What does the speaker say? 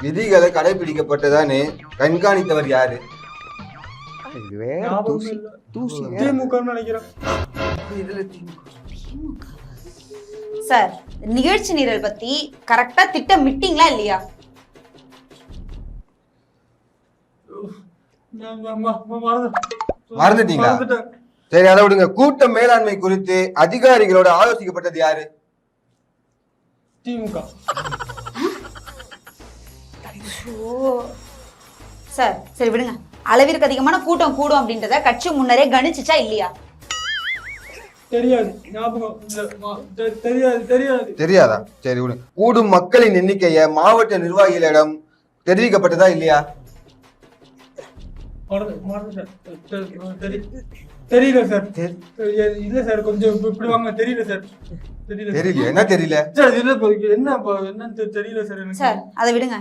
விதிகளை கடைபிடிக்கப்பட்டதானே கண்காணித்தவர் யாரு? இது வேற ஞாபகம் இல்ல. தூசி திமுகன்னு நினைக்கிறேன். சார் நிகழ்ச்சி நிரல் பத்தி கரெக்டா திட்டமிட்டீங்களா இல்லையா? மறந்துட்டீங்களா? சரி, அதை விடுங்க. கூட்ட மேலாண்மை குறித்து அதிகாரிகளோட ஆலோசிக்கப்பட்டது யாரு? திமுக. சார் சரி விடுங்க. அளவிற்கு அதிகமான கூட்டம் கூடும் அப்படின்றத கட்சி முன்னரே கணிச்சுச்சா இல்லையா? தெரியாது, ஞாபகம் இல்ல. தெரியாது. தெரியாதா? சரி விடுங்க. கூடும் மக்களின் எண்ணிக்கைய மாவட்ட நிர்வாகிகளிடம் தெரிவிக்கப்பட்டதா இல்லையா? தெரியல சார். இல்ல சார், கொஞ்சம் இப்படி வாங்க. தெரியல சார். தெரியல. என்ன தெரியல? சார் என்ன தெரியல சார் எனக்கு. சார் அதை விடுங்க.